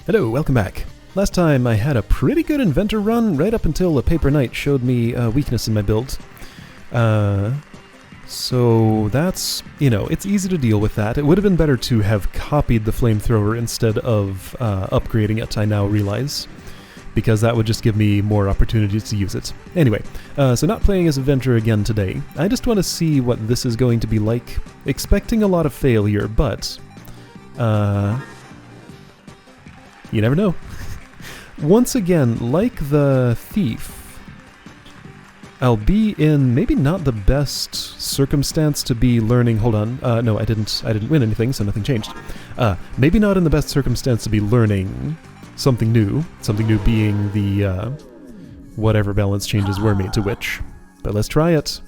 Hello, welcome back. Last time I had a pretty good inventor run right up until a paper knight showed me a weakness in my build. So that's, it's easy to deal with that. It would have been better to have copied the flamethrower instead of upgrading it, I now realize, because that would just give me more opportunities to use it. Anyway, so not playing as Inventor again today. I just want to see what this is going to be like. Expecting a lot of failure, but you never know. Once again, like the thief, I'll be in maybe not the best circumstance to be learning. Hold on. No, I didn't win anything, so nothing changed. Maybe not in the best circumstance to be learning something new. Something new being the whatever balance changes were made to which. But let's try it.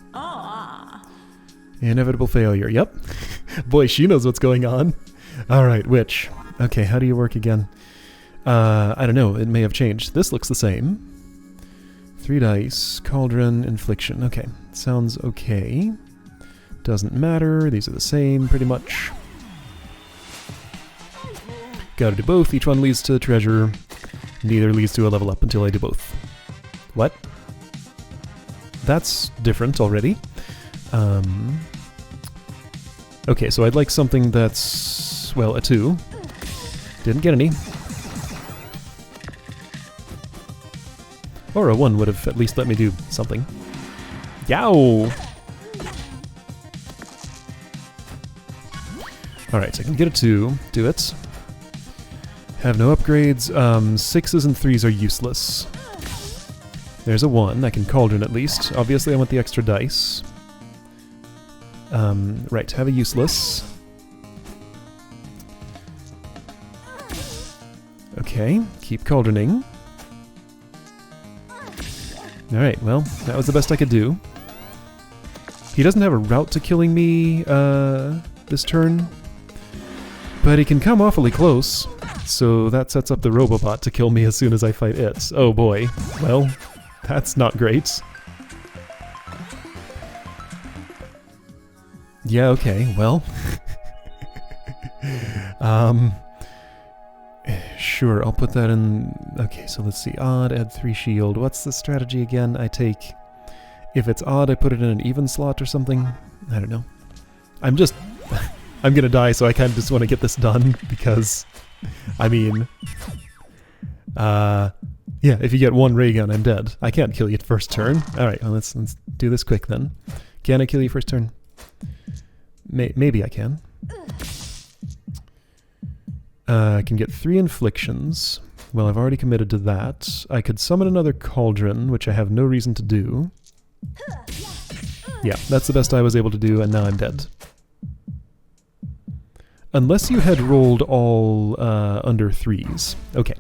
Inevitable failure. Yep. Boy, she knows what's going on. All right, which? Okay, how do you work again? I don't know, it may have changed. This looks the same. 3 dice, cauldron, infliction. Okay, sounds okay. Doesn't matter, these are the same, pretty much. Gotta do both, each one leads to treasure. Neither leads to a level up until I do both. What? That's different already. Okay, so I'd like something that's, well, a 2. Didn't get any. Or a 1 would have at least let me do something. Yow! Alright, so I can get a 2. Do it. Have no upgrades. 6s and 3s are useless. There's a 1. I can cauldron at least. Obviously I want the extra dice. Right, have a useless. Okay, keep cauldroning. Alright, well, that was the best I could do. He doesn't have a route to killing me this turn, but he can come awfully close, so that sets up the Robobot to kill me as soon as I fight it. Oh boy. Well, that's not great. Yeah, okay, well. Sure, I'll put that in... Okay, so let's see. Odd, add 3 shield. What's the strategy again? I take... If it's odd, I put it in an even slot or something? I don't know. I'm just... I'm gonna die, so I kind of just want to get this done, because... I mean... yeah, if you get 1 ray gun, I'm dead. I can't kill you first turn. Alright, well, let's do this quick then. Can I kill you first turn? Maybe I can. I can get 3 inflictions. Well, I've already committed to that. I could summon another cauldron, which I have no reason to do. Yeah, that's the best I was able to do, and now I'm dead. Unless you had rolled all under 3s. Okay.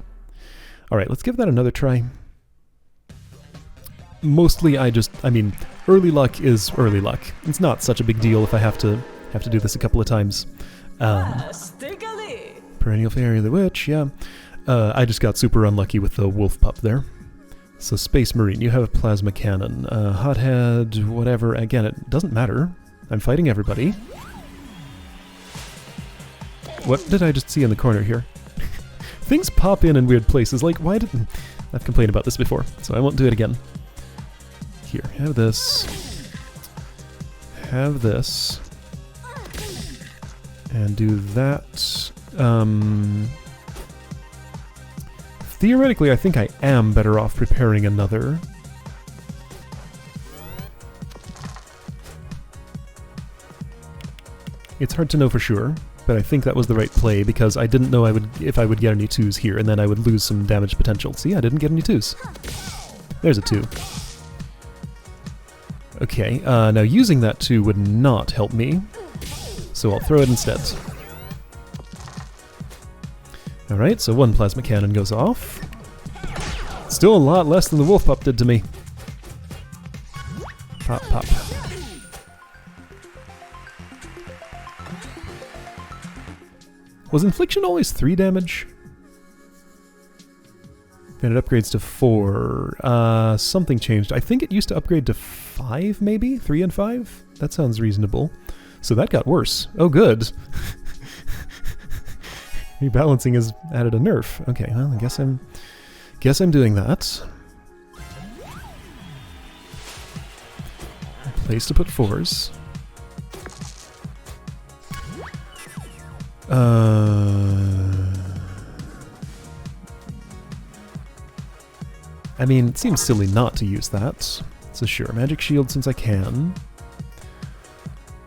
Alright, let's give that another try. Mostly I mean, early luck is early luck. It's not such a big deal if I have to do this a couple of times. Perennial Fairy of the Witch, yeah. I just got super unlucky with the wolf pup there. So Space Marine, you have a plasma cannon. Hothead, whatever. Again, it doesn't matter. I'm fighting everybody. What did I just see in the corner here? Things pop in weird places. Like, why didn't... I've complained about this before, so I won't do it again. Here, have this. Have this. And do that. Theoretically, I think I am better off preparing another. It's hard to know for sure, but I think that was the right play because I didn't know if I would get any 2s here, and then I would lose some damage potential. See, I didn't get any 2s. There's a 2. Okay, now using that 2 would not help me, so I'll throw it instead. Alright, so 1 plasma cannon goes off. Still a lot less than the wolf pup did to me. Pop, pop. Was infliction always 3 damage? Then it upgrades to 4. Something changed. I think it used to upgrade to 5, maybe? 3 and 5? That sounds reasonable. So that got worse. Oh, good. Rebalancing has added a nerf. Okay, well, I guess I'm doing that. Place to put 4s. I mean, it seems silly not to use that. So sure, magic shield since I can.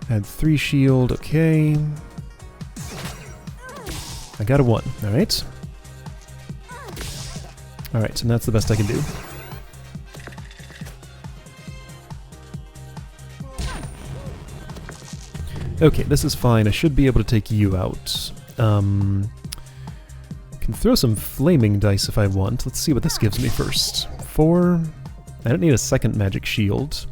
Add 3 shield, okay. I got a 1, alright. Alright, and that's the best I can do. Okay, this is fine. I should be able to take you out. Can throw some flaming dice if I want. Let's see what this gives me first. 4. I don't need a second magic shield.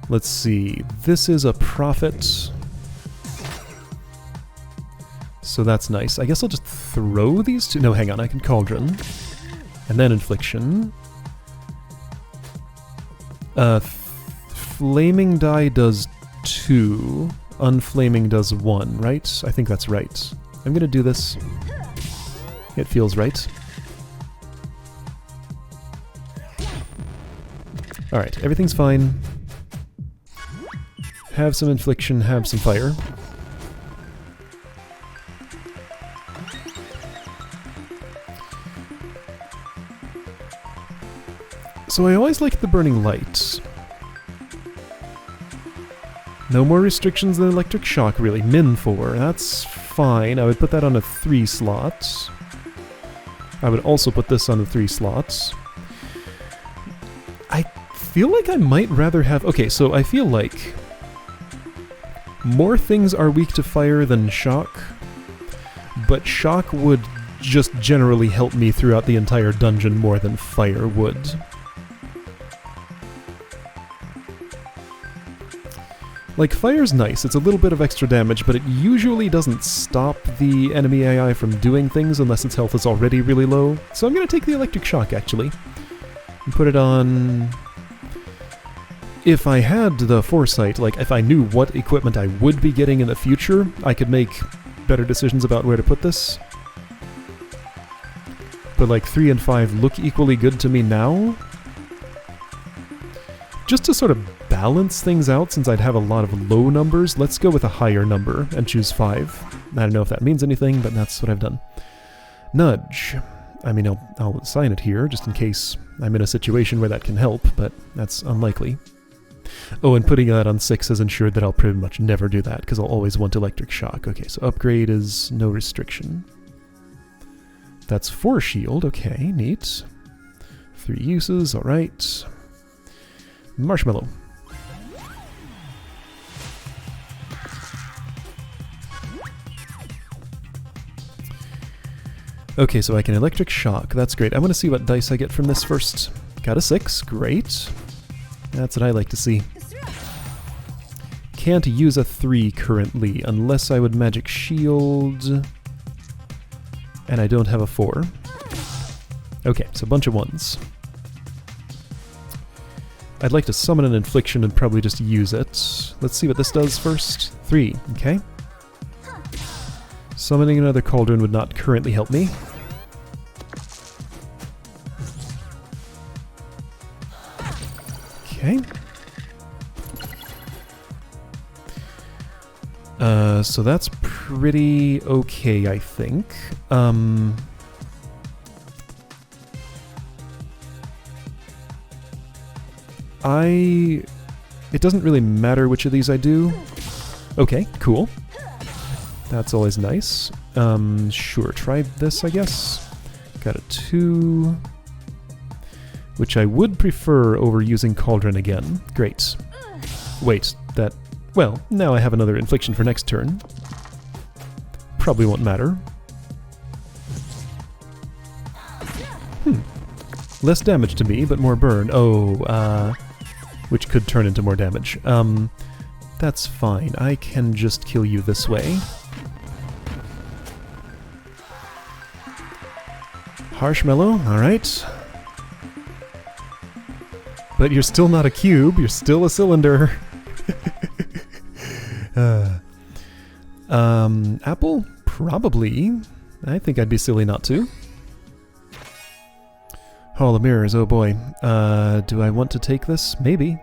Let's see. This is a profit. So that's nice. I guess I'll just throw these two. No, hang on. I can cauldron. And then infliction. Flaming die does 2. Unflaming does 1, right? I think that's right. I'm gonna do this. It feels right. Alright, everything's fine. Have some infliction, have some fire. So I always liked the burning light. No more restrictions than electric shock, really. Min 4, that's fine. I would put that on a 3 slot. I would also put this on a 3 slots. I feel like I might rather have... Okay, so I feel like more things are weak to fire than shock, but shock would just generally help me throughout the entire dungeon more than fire would. Like, fire's nice, it's a little bit of extra damage, but it usually doesn't stop the enemy AI from doing things unless its health is already really low. So I'm gonna take the electric shock, actually. And put it on... If I had the foresight, like, if I knew what equipment I would be getting in the future, I could make better decisions about where to put this. But, like, 3 and 5 look equally good to me now. Just to sort of balance things out, since I'd have a lot of low numbers, let's go with a higher number and choose 5. I don't know if that means anything, but that's what I've done. Nudge. I mean, I'll assign it here, just in case I'm in a situation where that can help, but that's unlikely. Oh, and putting that on 6 has ensured that I'll pretty much never do that, because I'll always want electric shock. Okay, so upgrade is no restriction. That's 4 shield, okay, neat. 3 uses, alright. Marshmallow. Okay, so I can electric shock. That's great. I want to see what dice I get from this first. Got a 6. Great. That's what I like to see. Can't use a 3 currently, unless I would magic shield. And I don't have a 4. Okay, so a bunch of 1s. I'd like to summon an infliction and probably just use it. Let's see what this does first. 3, okay. Summoning another cauldron would not currently help me. Okay. So that's pretty okay, I think. It doesn't really matter which of these I do. Okay, cool. That's always nice. Sure, try this, I guess. Got a 2. Which I would prefer over using Cauldron again. Great. Wait, that... Well, now I have another infliction for next turn. Probably won't matter. Less damage to me, but more burn. Oh, which could turn into more damage. That's fine. I can just kill you this way. Harshmallow, alright. But you're still not a cube, you're still a cylinder. Apple? Probably. I think I'd be silly not to. Hall of Mirrors, oh boy. Do I want to take this? Maybe.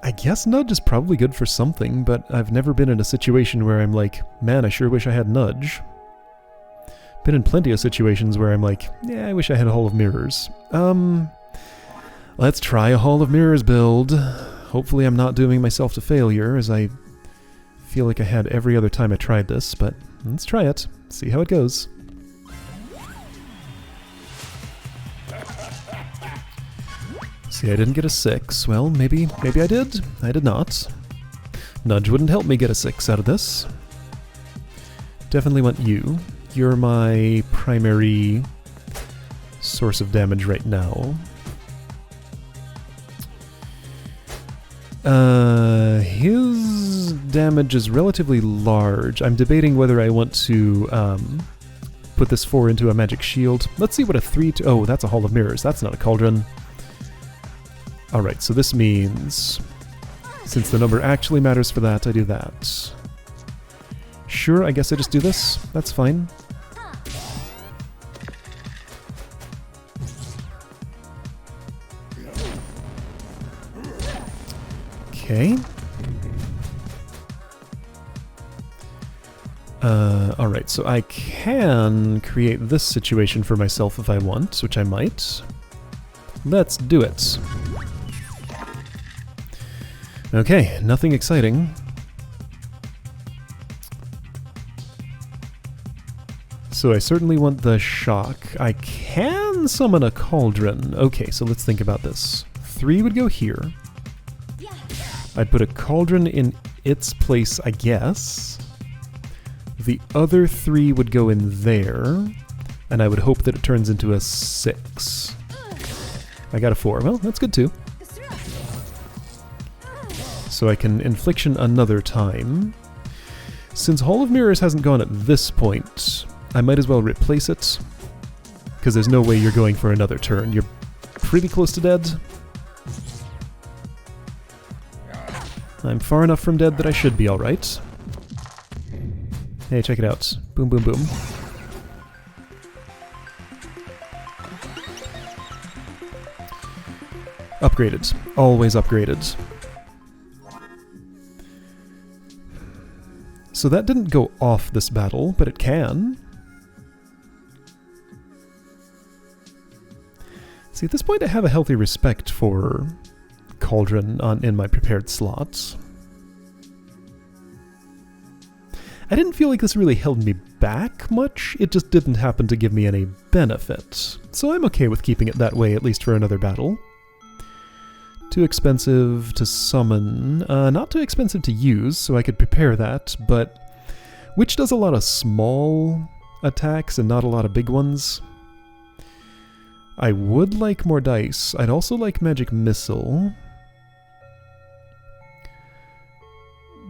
I guess Nudge is probably good for something, but I've never been in a situation where I'm like, man, I sure wish I had Nudge. Been in plenty of situations where I'm like, yeah, I wish I had a Hall of Mirrors. Let's try a Hall of Mirrors build. Hopefully I'm not dooming myself to failure, as I feel like I had every other time I tried this, but let's try it. See how it goes. See, I didn't get a 6. Well, maybe I did. I did not. Nudge wouldn't help me get a 6 out of this. Definitely want you. You're my primary source of damage right now. His damage is relatively large. I'm debating whether I want to put this 4 into a magic shield. Let's see what a 3 to... Oh, that's a Hall of Mirrors. That's not a cauldron. Alright, so this means, since the number actually matters for that, I do that. Sure, I guess I just do this. That's fine. Okay. Alright, so I can create this situation for myself if I want, which I might. Let's do it. Okay, nothing exciting. So I certainly want the shock. I can summon a cauldron. Okay, so let's think about this. 3 would go here. I'd put a cauldron in its place, I guess. The other 3 would go in there. And I would hope that it turns into a 6. I got a 4. Well, that's good too. So I can Infliction another time. Since Hall of Mirrors hasn't gone at this point, I might as well replace it. Because there's no way you're going for another turn. You're pretty close to dead. I'm far enough from dead that I should be alright. Hey, check it out. Boom, boom, boom. Upgraded. Always upgraded. So that didn't go off this battle, but it can. See, at this point I have a healthy respect for Cauldron in my prepared slots. I didn't feel like this really held me back much, it just didn't happen to give me any benefit. So I'm okay with keeping it that way, at least for another battle. Too expensive to summon, not too expensive to use, so I could prepare that, but which does a lot of small attacks and not a lot of big ones. I would like more dice. I'd also like Magic Missile.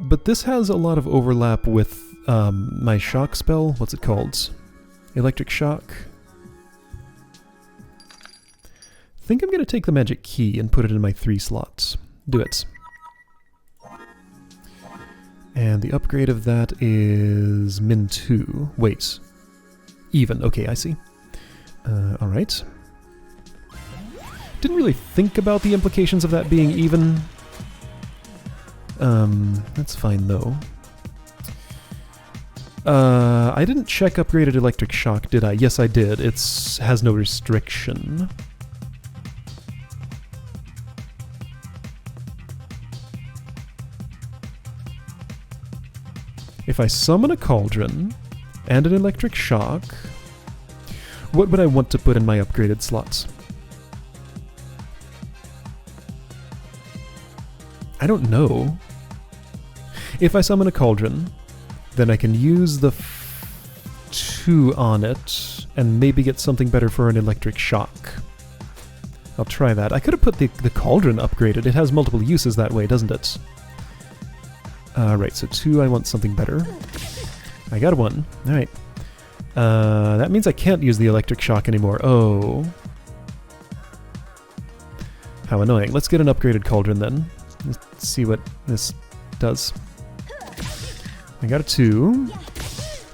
But this has a lot of overlap with my shock spell. What's it called? Electric Shock. I think I'm going to take the magic key and put it in my 3 slots. Do it. And the upgrade of that is min 2. Wait. Even. Okay, I see. Alright. Didn't really think about the implications of that being even. That's fine though. I didn't check upgraded Electric Shock, did I? Yes, I did. It has no restriction. If I summon a Cauldron and an Electric Shock, what would I want to put in my upgraded slots? I don't know. If I summon a Cauldron, then I can use the 2 on it and maybe get something better for an Electric Shock. I'll try that. I could have put the Cauldron upgraded. It has multiple uses that way, doesn't it? Right, so 2, I want something better. I got a 1. Alright. That means I can't use the Electric Shock anymore. Oh. How annoying. Let's get an upgraded Cauldron then. Let's see what this does. I got a 2.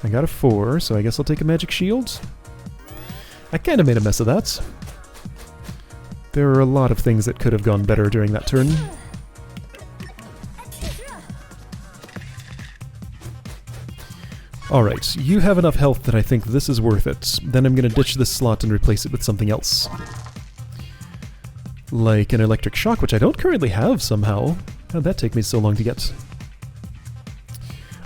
I got a 4, so I guess I'll take a magic shield. I kind of made a mess of that. There are a lot of things that could have gone better during that turn. Alright, you have enough health that I think this is worth it. Then I'm going to ditch this slot and replace it with something else. Like an electric shock, which I don't currently have somehow. How'd that take me so long to get?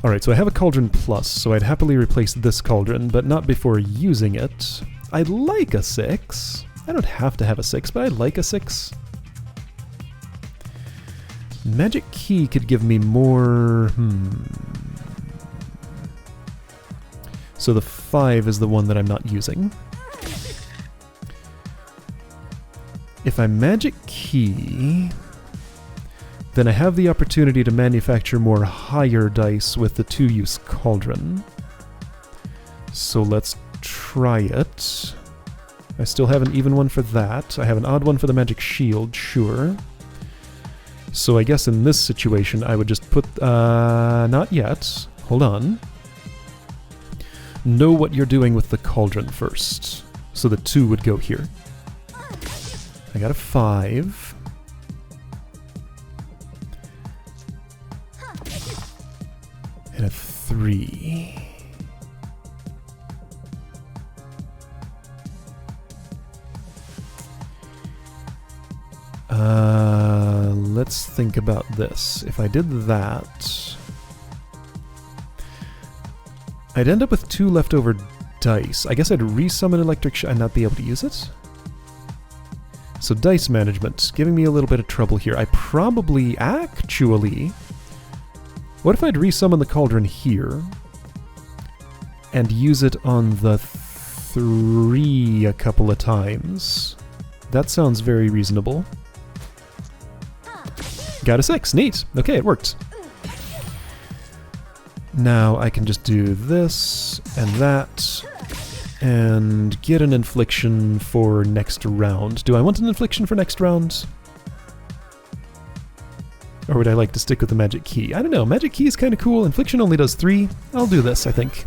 Alright, so I have a Cauldron Plus, so I'd happily replace this Cauldron, but not before using it. I'd like a 6. I don't have to have a 6, but I'd like a 6. Magic Key could give me more... So the 5 is the one that I'm not using. If I Magic Key, then I have the opportunity to manufacture more higher dice with the 2-use Cauldron. So let's try it. I still have an even one for that. I have an odd one for the Magic Shield, sure. So I guess in this situation I would just put... not yet. Hold on. Know what you're doing with the Cauldron first. So the 2 would go here. I got a 5. And a 3. Let's think about this. If I did that, I'd end up with 2 leftover dice. I guess I'd resummon Electric Shock and not be able to use it. So dice management, giving me a little bit of trouble here. I probably, actually... What if I'd resummon the Cauldron here and use it on the 3 a couple of times? That sounds very reasonable. Got a 6, neat. Okay, it worked. Now I can just do this and that and get an infliction for next round. Do I want an infliction for next round? Or would I like to stick with the Magic Key? I don't know, Magic Key is kind of cool. Infliction only does 3. I'll do this, I think.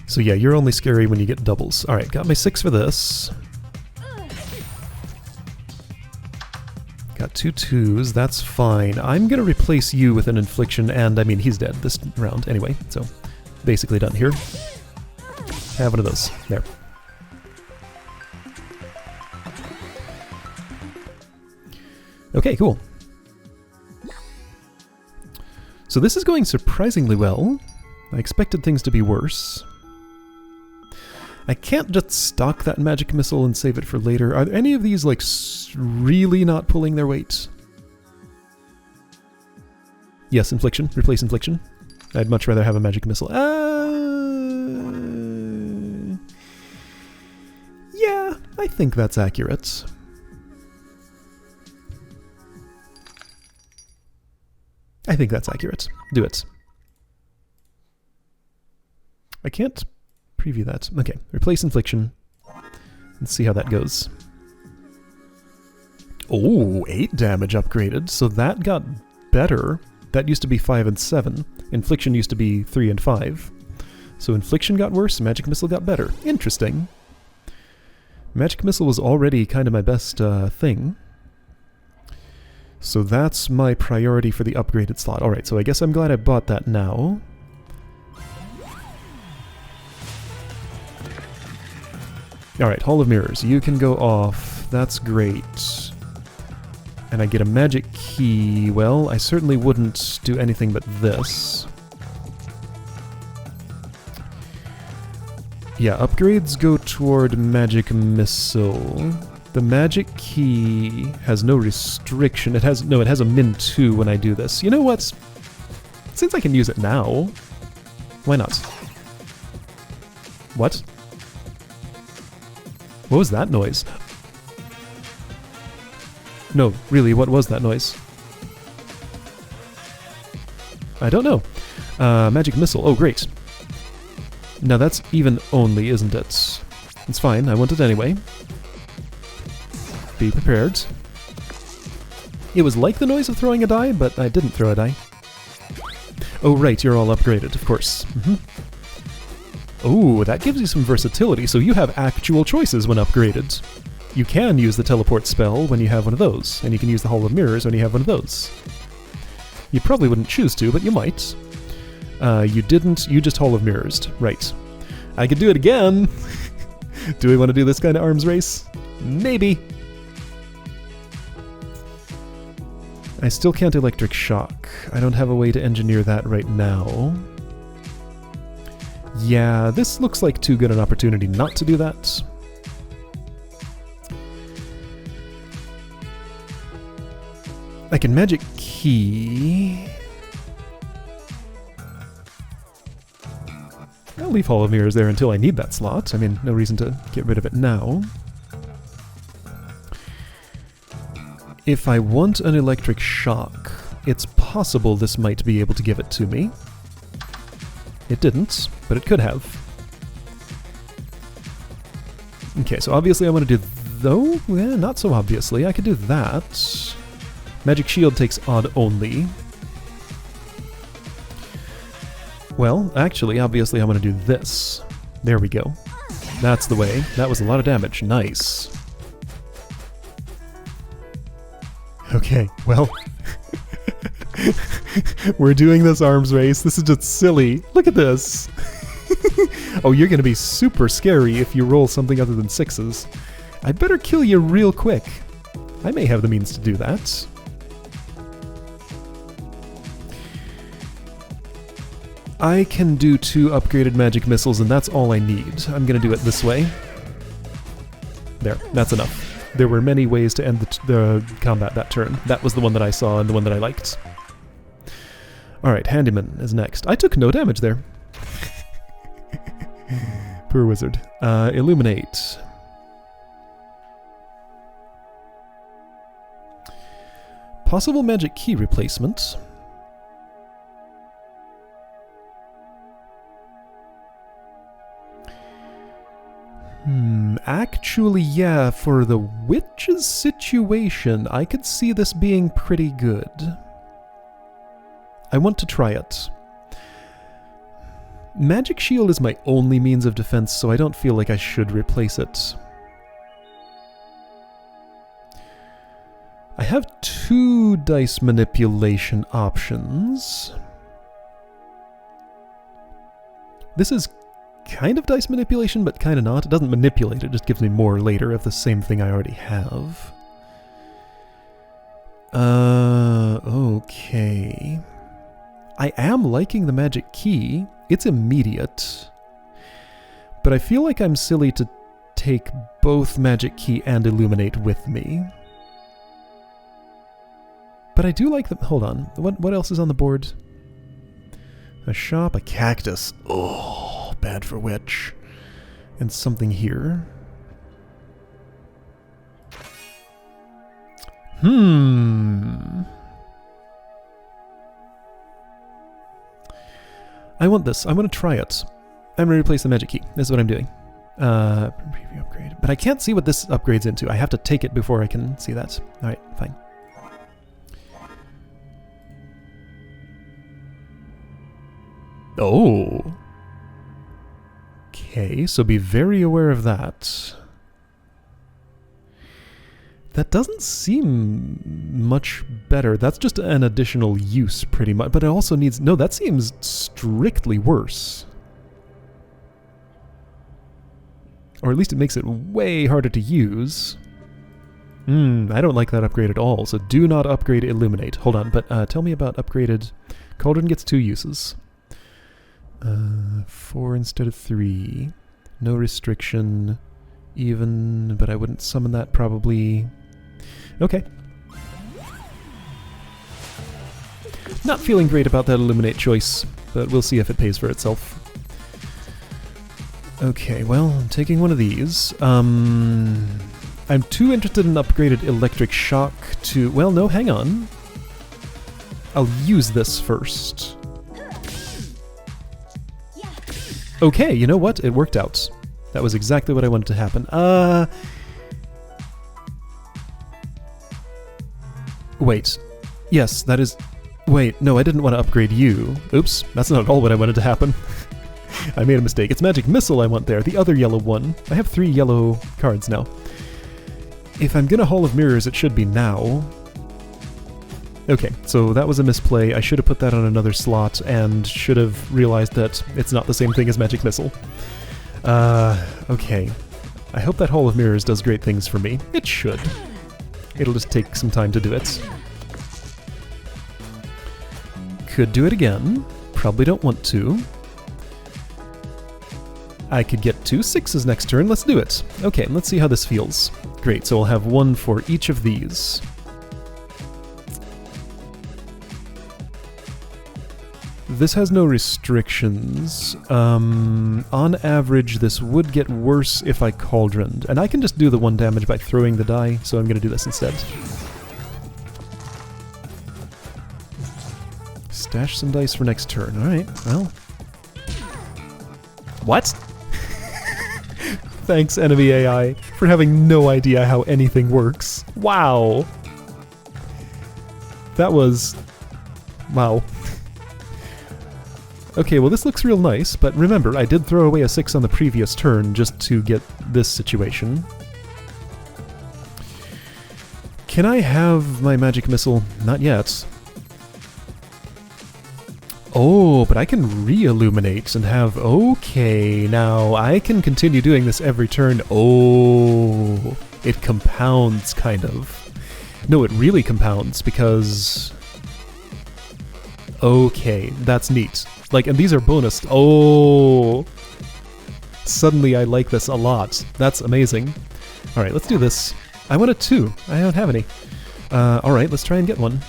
So yeah, you're only scary when you get doubles. Alright, got my 6 for this. Got 2 2s, that's fine. I'm gonna replace you with an infliction, and I mean, he's dead this round anyway, so basically done here. Have one of those. There. Okay, cool. So this is going surprisingly well. I expected things to be worse. I can't just stock that magic missile and save it for later. Are any of these, like, really not pulling their weight? Yes, infliction. Replace infliction. I'd much rather have a magic missile. Yeah, I think that's accurate. I think that's accurate. Do it. I can't preview that. Okay, replace infliction. Let's see how that goes. Oh, 8 damage upgraded, so that got better. That used to be 5 and 7. Infliction used to be 3 and 5. So infliction got worse, magic missile got better. Interesting. Magic missile was already kind of my best thing. So that's my priority for the upgraded slot. Alright, so I guess I'm glad I bought that now. Alright, Hall of Mirrors, you can go off. That's great. And I get a magic key. Well, I certainly wouldn't do anything but this. Yeah, upgrades go toward magic missile. The magic key has no restriction. It has a min 2 when I do this. You know what? Since I can use it now, why not? What? What was that noise? No, really, what was that noise? I don't know. Magic missile. Oh, great. Now that's even only, isn't it? It's fine. I want it anyway. Be prepared. It was like the noise of throwing a die, but I didn't throw a die. Oh, right. You're all upgraded, of course. Oh, that gives you some versatility, so you have actual choices when upgraded. You can use the teleport spell when you have one of those, and you can use the Hall of Mirrors when you have one of those. You probably wouldn't choose to, but you might. You didn't, you just Hall of Mirrors. Right. I could do it again! Do we want to do this kind of arms race? Maybe! I still can't Electric Shock. I don't have a way to engineer that right now. Yeah, this looks like too good an opportunity not to do that. I can Magic Key. I'll leave Hall of Mirrors there until I need that slot. I mean, no reason to get rid of it now. If I want an Electric Shock, it's possible this might be able to give it to me. It didn't, but it could have. Okay, so obviously I want to do... Though? Yeah, not so obviously. I could do that. Magic Shield takes odd only. Well, actually, obviously I want to do this. There we go. That's the way. That was a lot of damage. Nice. Okay, well... We're doing this arms race. This is just silly. Look at this. Oh, you're going to be super scary if you roll something other than 6s. I'd better kill you real quick. I may have the means to do that. I can do 2 upgraded magic missiles, and that's all I need. I'm going to do it this way. There, that's enough. There were many ways to end the combat that turn. That was the one that I saw and the one that I liked. Alright, Handyman is next. I took no damage there. Poor wizard. Illuminate. Possible magic key replacement. Actually, yeah, for the witch's situation, I could see this being pretty good. I want to try it. Magic Shield is my only means of defense, so I don't feel like I should replace it. I have 2 dice manipulation options. This is kind of dice manipulation, but kind of not. It doesn't manipulate, it just gives me more later of the same thing I already have. Okay. I am liking the magic key. It's immediate. But I feel like I'm silly to take both magic key and illuminate with me. But I do like the... Hold on. What else is on the board? A shop, a cactus. Oh, bad for witch. And something here. I want this. I want to try it. I'm going to replace the magic key. This is what I'm doing. Preview upgrade. But I can't see what this upgrades into. I have to take it before I can see that. Alright, fine. Oh. Okay, so be very aware of that. That doesn't seem much better. That's just an additional use, pretty much. But it also needs... No, that seems strictly worse. Or at least it makes it way harder to use. I don't like that upgrade at all, so do not upgrade Illuminate. Hold on, but tell me about upgraded... Cauldron gets 2 uses. 4 instead of 3. No restriction. Even, but I wouldn't summon that probably... Okay. Not feeling great about that Illuminate choice, but we'll see if it pays for itself. Okay, well, I'm taking one of these. I'm too interested in upgraded Electric Shock to... Well, no, hang on. I'll use this first. Okay, you know what? It worked out. That was exactly what I wanted to happen. Wait. Yes, that is... Wait, no, I didn't want to upgrade you. Oops, that's not at all what I wanted to happen. I made a mistake. It's Magic Missile I want there, the other yellow one. I have 3 yellow cards now. If I'm gonna Hall of Mirrors, it should be now. Okay, so that was a misplay. I should have put that on another slot and should have realized that it's not the same thing as Magic Missile. Okay. I hope that Hall of Mirrors does great things for me. It should. It'll just take some time to do it. Could do it again. Probably don't want to. I could get 2 6s next turn. Let's do it. Okay, let's see how this feels. Great, so I'll have 1 for each of these. This has no restrictions. On average, this would get worse if I Cauldroned. And I can just do the 1 damage by throwing the die, so I'm going to do this instead. Stash some dice for next turn. Alright, well. What? Thanks, enemy AI, for having no idea how anything works. Wow. That was... wow. Okay, well this looks real nice, but remember, I did throw away a 6 on the previous turn just to get this situation. Can I have my Magic Missile? Not yet. Oh, but I can re-illuminate and have... Okay, now I can continue doing this every turn. Oh, it compounds, kind of. No, it really compounds, because... Okay, that's neat. Like, and these are bonus. Oh! Suddenly I like this a lot. That's amazing. Alright, let's do this. I want a 2. I don't have any. Alright, let's try and get one.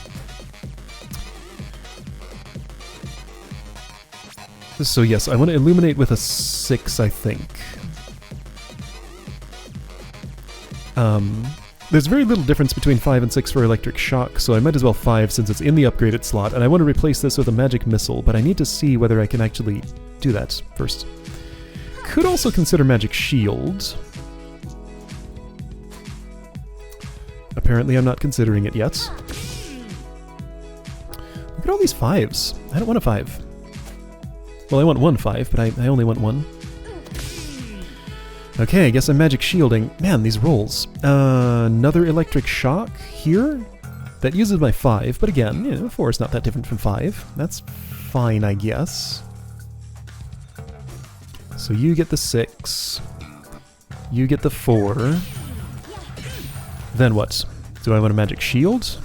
So yes, I want to illuminate with a 6, I think. There's very little difference between 5 and 6 for Electric Shock, so I might as well 5 since it's in the upgraded slot, and I want to replace this with a Magic Missile, but I need to see whether I can actually do that first. Could also consider Magic Shield. Apparently I'm not considering it yet. Look at all these 5s. I don't want a 5. Well, I want 1 5, but I only want 1. Okay, I guess I'm Magic Shielding. Man, these rolls. Another Electric Shock here? That uses my 5, but again, you know, 4 is not that different from 5. That's fine, I guess. So you get the 6. You get the 4. Then what? Do I want a Magic Shield?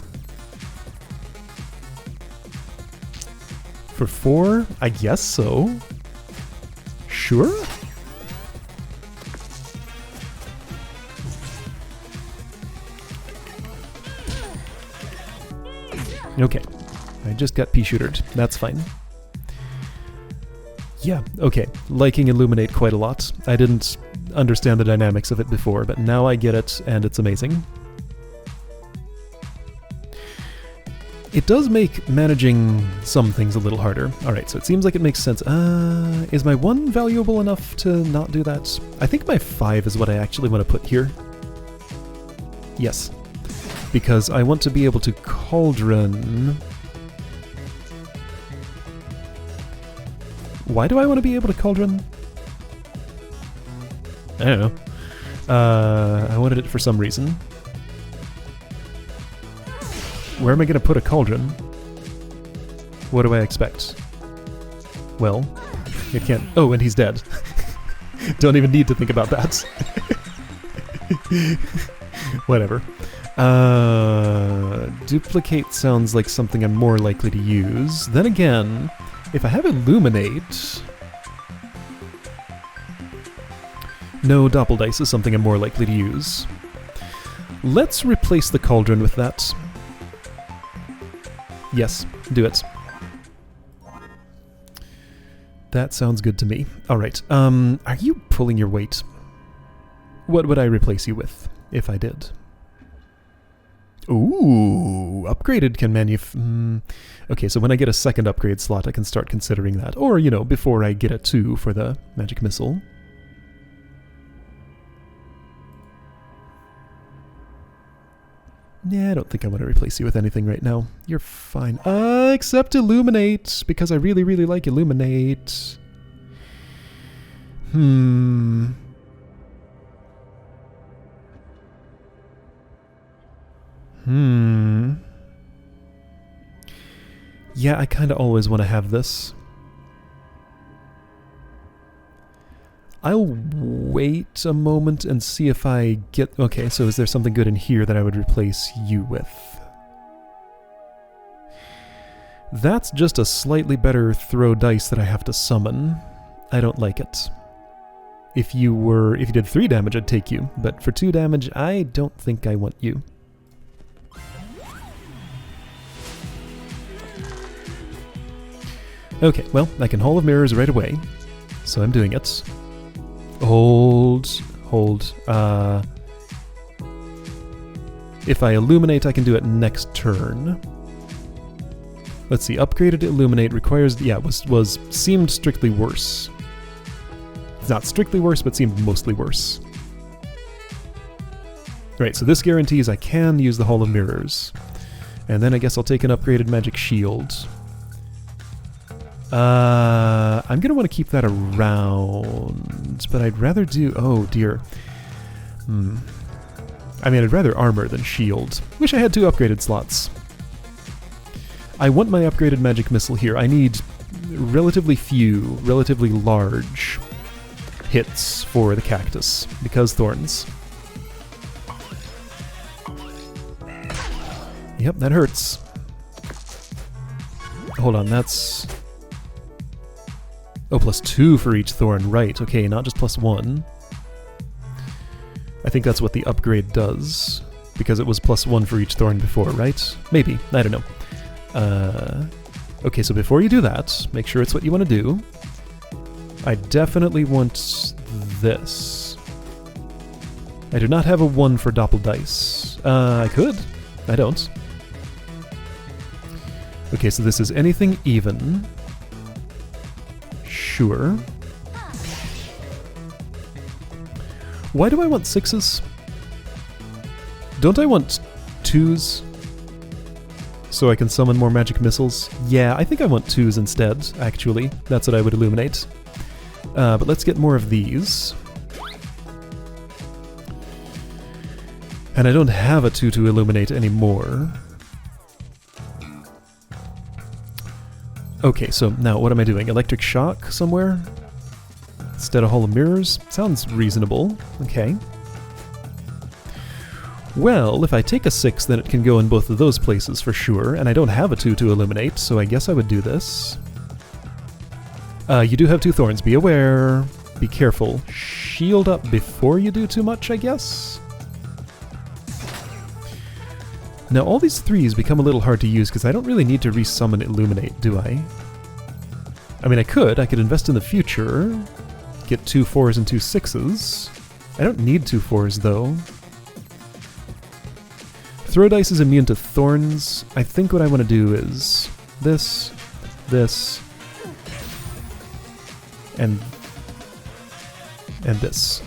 For 4? I guess so. Sure? Okay. I just got pea-shootered. That's fine. Yeah, okay. Liking Illuminate quite a lot. I didn't understand the dynamics of it before, but now I get it, and it's amazing. It does make managing some things a little harder. Alright, so it seems like it makes sense. Is my 1 valuable enough to not do that? I think my 5 is what I actually want to put here. Yes. Because I want to be able to Cauldron... Why do I want to be able to Cauldron? I don't know. I wanted it for some reason. Where am I going to put a Cauldron? What do I expect? Well, it can't... Oh, and he's dead. Don't even need to think about that. Whatever. Duplicate sounds like something I'm more likely to use. Then again, if I have Illuminate... No, Doppeldice is something I'm more likely to use. Let's replace the Cauldron with that. Yes, do it. That sounds good to me. Alright, are you pulling your weight? What would I replace you with, if I did? Ooh, upgraded can okay, so when I get a second upgrade slot, I can start considering that. Or, you know, before I get a 2 for the magic missile. Yeah, I don't think I want to replace you with anything right now. You're fine. Except Illuminate, because I really, really like Illuminate. Yeah, I kind of always want to have this. I'll wait a moment and see if I get... Okay, so is there something good in here that I would replace you with? That's just a slightly better throw dice that I have to summon. I don't like it. If you did 3 damage, I'd take you, but for 2 damage, I don't think I want you. Okay, well, I can Hall of Mirrors right away, so I'm doing it. Hold. If I Illuminate, I can do it next turn. Let's see, upgraded Illuminate requires... Yeah, seemed strictly worse. It's not strictly worse, but seemed mostly worse. Right, so this guarantees I can use the Hall of Mirrors. And then I guess I'll take an upgraded Magic Shield. I'm going to want to keep that around, but I'd rather do... Oh, dear. I mean, I'd rather armor than shield. Wish I had 2 upgraded slots. I want my upgraded magic missile here. I need relatively few, relatively large hits for the cactus, because thorns. Yep, that hurts. Hold on, that's... Oh, +2 for each thorn, right. Okay, not just +1. I think that's what the upgrade does, because it was +1 for each thorn before, right? Maybe, I don't know. Okay, so before you do that, make sure it's what you want to do. I definitely want this. I do not have a 1 for Doppel Dice. I could. I don't. Okay, so this is anything even. Sure. Why do I want 6s? Don't I want 2s? So I can summon more magic missiles? Yeah, I think I want 2s instead, actually. That's what I would illuminate. But let's get more of these. And I don't have a 2 to illuminate anymore. Okay, so now what am I doing? Electric Shock somewhere? Instead of Hall of Mirrors? Sounds reasonable. Okay. Well, if I take a 6, then it can go in both of those places for sure, and I don't have a 2 to illuminate, so I guess I would do this. You do have 2 thorns. Be aware. Be careful. Shield up before you do too much, I guess? Now all these 3s become a little hard to use because I don't really need to resummon Illuminate, do I? I mean, I could invest in the future, get 2 4s and 2 6s. I don't need 2 4s though. Throw dice is immune to thorns. I think what I want to do is this, and this.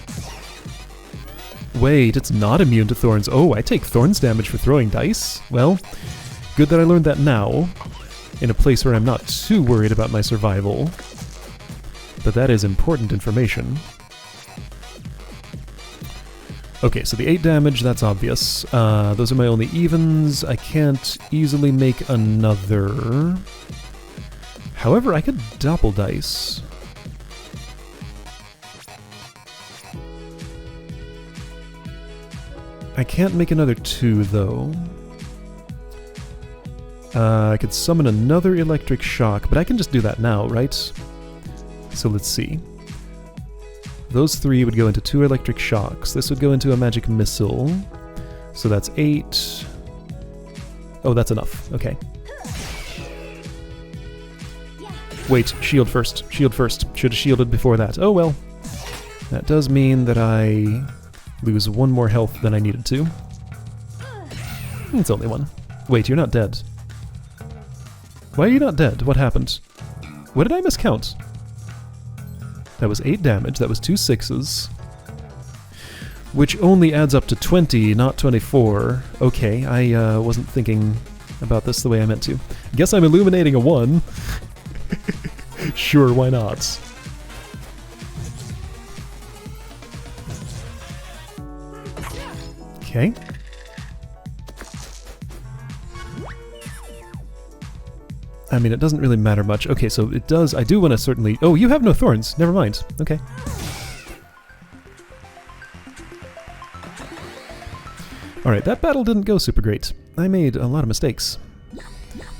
Wait, it's not immune to thorns. Oh, I take thorns damage for throwing dice? Well, good that I learned that now, in a place where I'm not too worried about my survival. But that is important information. Okay, so the 8 damage, that's obvious. Those are my only evens. I can't easily make another. However, I could Doppel Dice. I can't make another 2, though. I could summon another Electric Shock, but I can just do that now, right? So let's see. Those 3 would go into 2 Electric Shocks. This would go into a Magic Missile. So that's 8. Oh, that's enough. Okay. Wait, shield first. Shield first. Should have shielded before that. Oh well. That does mean that I lose 1 more health than I needed to. It's only one. Wait, you're not dead. Why are you not dead? What happened? What did I miscount? That was 8 damage. That was 2 6s. Which only adds up to 20, not 24. Okay, I wasn't thinking about this the way I meant to. Guess I'm illuminating a 1. Sure, why not? Okay. I mean, it doesn't really matter much. Okay, so it does... I do want to certainly... Oh, you have no thorns. Never mind. Okay. Alright, that battle didn't go super great. I made a lot of mistakes.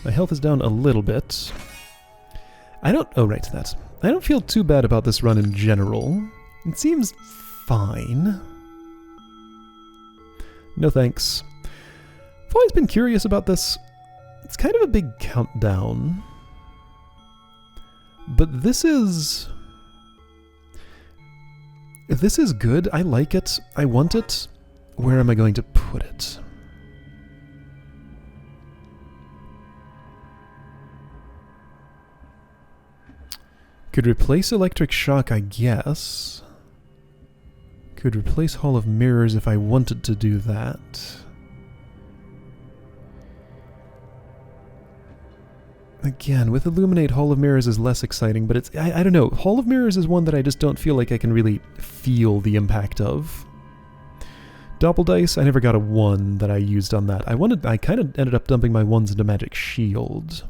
My health is down a little bit. I don't... Oh, right, that. I don't feel too bad about this run in general. It seems fine. No thanks. I've always been curious about this. It's kind of a big countdown. But this is... If this is good, I like it, I want it. Where am I going to put it? Could replace Electric Shock, I guess. Could replace Hall of Mirrors if I wanted to do that. Again, with Illuminate, Hall of Mirrors is less exciting, but it's... I don't know. Hall of Mirrors is one that I just don't feel like I can really feel the impact of. Doppel Dice, I never got a 1 that I used on that. I kind of ended up dumping my 1s into Magic Shield.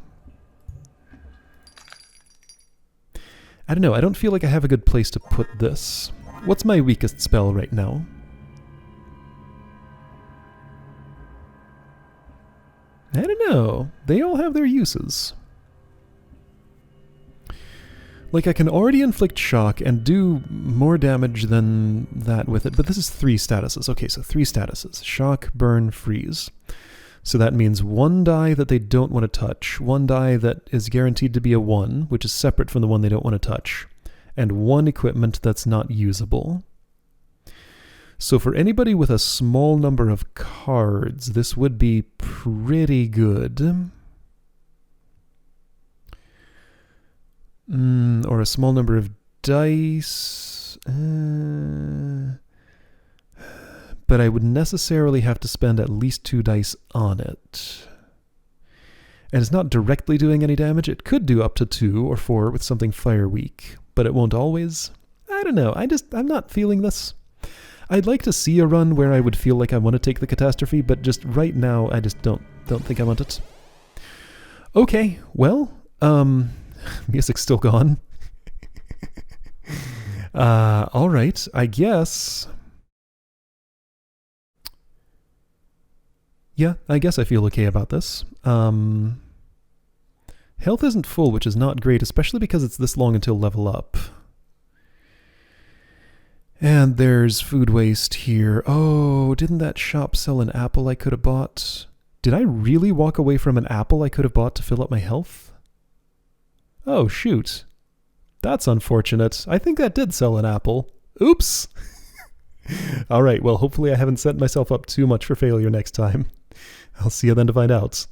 I don't know, I don't feel like I have a good place to put this. What's my weakest spell right now? I don't know. They all have their uses. Like, I can already inflict shock and do more damage than that with it, but this is 3 statuses. Okay, so 3 statuses. Shock, burn, freeze. So that means 1 die that they don't want to touch, 1 die that is guaranteed to be a 1, which is separate from the one they don't want to touch, and 1 equipment that's not usable. So for anybody with a small number of cards, this would be pretty good. Or a small number of dice. But I would necessarily have to spend at least 2 dice on it. And it's not directly doing any damage. It could do up to 2 or 4 with something fire weak, but it won't always. I don't know. I'm not feeling this. I'd like to see a run where I would feel like I want to take the catastrophe, but just right now I just don't think I want it. Okay, well, music's still gone. Alright, I guess... Yeah, I guess I feel okay about this. Health isn't full, which is not great, especially because it's this long until level up. And there's food waste here. Oh, didn't that shop sell an apple I could have bought? Did I really walk away from an apple I could have bought to fill up my health? Oh, shoot. That's unfortunate. I think that did sell an apple. Oops! Alright, well, hopefully I haven't set myself up too much for failure next time. I'll see you then to find out.